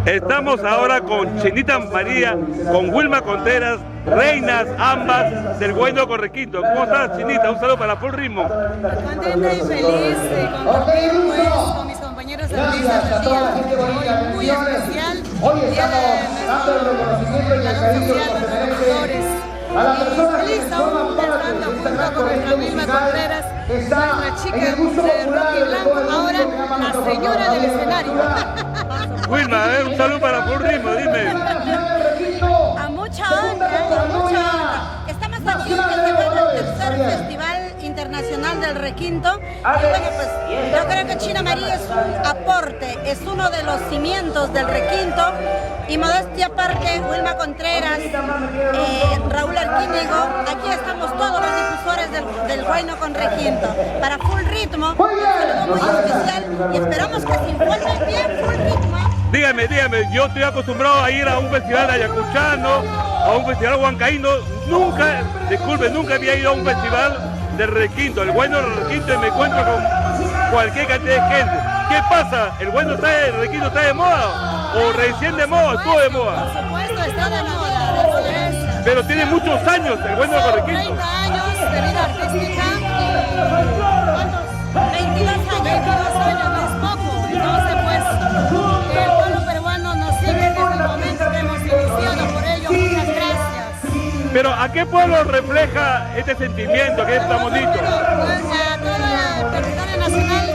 Estamos ahora con Chinita María, con Wilma Contreras, reinas ambas del Guayno con Requinto. ¿Cómo estás, Chinita? Un saludo para Full Ritmo. Contenta y feliz de compartir pues, con mis compañeros artistas el día de hoy muy especial, día de nuestro trabajadores. Y feliz aún cantando junto con nuestra Wilma Contreras, nuestra chica de rock y blanco, ahora la señora del escenario. Wilma, un saludo para Full Ritmo, dime. A mucha honra. Estamos aquí festejando el tercer Festival Internacional del Requinto. Y bueno, pues yo creo que China María es un aporte, es uno de los cimientos del Requinto. Y modestia aparte, Wilma Contreras, Raúl Arquínego, aquí estamos todos los difusores del Guayno con Requinto. Para Full Ritmo, un saludo muy especial y esperamos que se informen bien Full Ritmo. Dígame, yo estoy acostumbrado a ir a un festival ayacuchano, a un festival huancaíno. Nunca había ido a un festival del Requinto, el Guayno del Requinto, y me encuentro con cualquier cantidad de gente. ¿Qué pasa? ¿El Requinto está de moda? ¿O recién de moda? ¿Estuvo de moda? Por supuesto, está de moda. Pero tiene muchos años el Guayno con Requinto. 30 años de vida artística y ¿cuántos? 22 años, no es poco. Entonces, pues, el pueblo peruano nos sigue desde el momento que hemos iniciado, por ello, muchas gracias. Pero ¿a qué pueblo refleja este sentimiento que es tan bonito? Pues a todo el territorio nacional,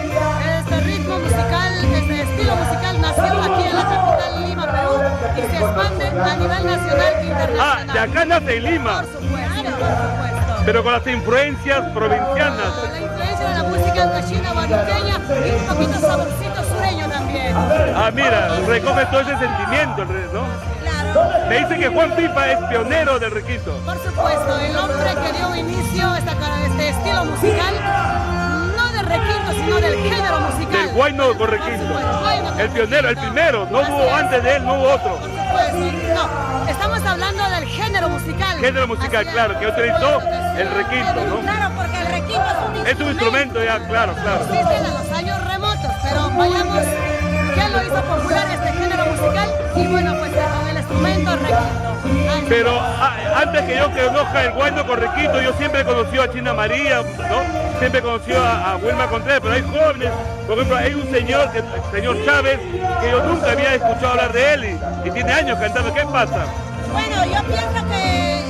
este ritmo musical, este estilo musical nació aquí en la capital Lima, Perú, y se expande a nivel nacional e internacional. Ah, de acá nace en Lima. Por supuesto. Pero con las influencias provincianas. La influencia de la música andachina, guanuqueña y un poquito saborcito sureño también. Ah, mira, recoge todo ese sentimiento, ¿no? Claro. Me dice que Juan Pipa es pionero del Requinto. Por supuesto, el hombre que dio inicio a este estilo musical, no del Requinto, sino del género musical. Del Guayno con Requinto. El pionero, el primero, no hubo antes de él, no hubo otro. Por supuesto, no, estamos hablando del género musical. Género musical, claro, que utilizó el Requinto, ¿no? Claro, porque el Requinto es un instrumento ya, claro. Existen en los años remotos, pero vayamos, ¿quién lo hizo popular este género musical? Y bueno, pues con el instrumento Requinto. Pero antes que yo conozca el Guayno con Requinto, yo siempre conocí a China María, ¿no? Siempre conocí a Wilma Contreras, pero hay jóvenes, por ejemplo, hay un señor, el señor Chávez, que yo nunca había escuchado hablar de él y tiene años cantando. ¿Qué pasa? Bueno, yo pienso que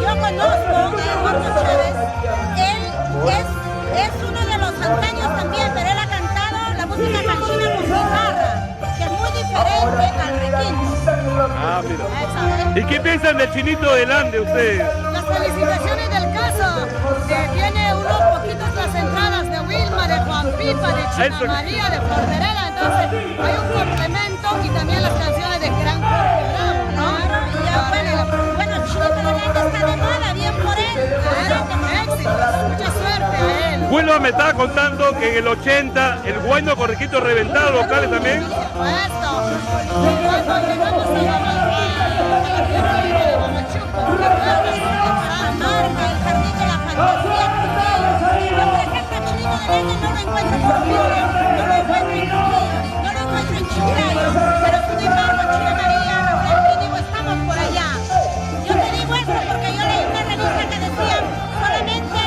yo conozco a Eduardo Chávez. Él es uno de los antaños también, pero él ha cantado la música canchina con guitarra, que es muy diferente al Requinto. Ah, mira. ¿Y qué piensan del Chinito del Ande ustedes? Las felicitaciones del caso, que tiene unos poquitos las entradas de Wilma, de Juan Pipa, de China María, de Flor Vereda, entonces hay un complemento y también las canciones de Gran Jorge Bravo, ¿no? Y ya, bueno, Chinito del Ande está de moda, bien por él. Éxito, mucha suerte a él. Wilma me estaba contando que en el 80 el Guayno con Requinto reventaba locales también. Por supuesto. Cuando llegamos a la tierra de Mamachuco, La marca, el jardín de la fantasía. Yo, por ejemplo, Chinito del Ande no lo encuentro por Piura, no lo encuentro en Trujillo, no lo encuentro en Chiclayo, pero sin embargo, China María, Raúl Arquínego, estamos por allá. Yo te digo esto porque yo leí una revista que decía solamente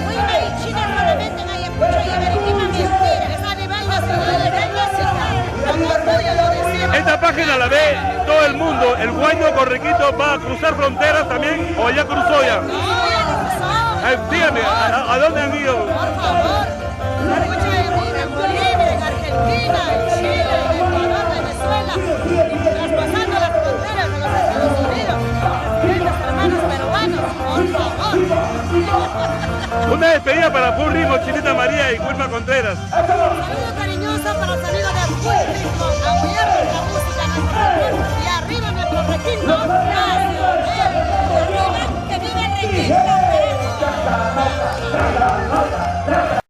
Wilma y China solamente en Ayacucho y Arequipa, mentira. es a nivel nacional, a nivel nacional. Con orgullo lo decimos. Esta página la ve todo el mundo. El Guayno con Requinto va a cruzar fronteras también, o ya cruzó ya. No, ya lo cruzamos. Dígame, ¿a dónde han ido? Por favor, escucha en Bolivia, en Argentina, en Chile, en Ecuador, Venezuela, traspasando las fronteras de los Estados Unidos, nuestros hermanos peruanos, por favor. Una despedida para Full Ritmo, Chinita María y Wilma Contreras. Saludos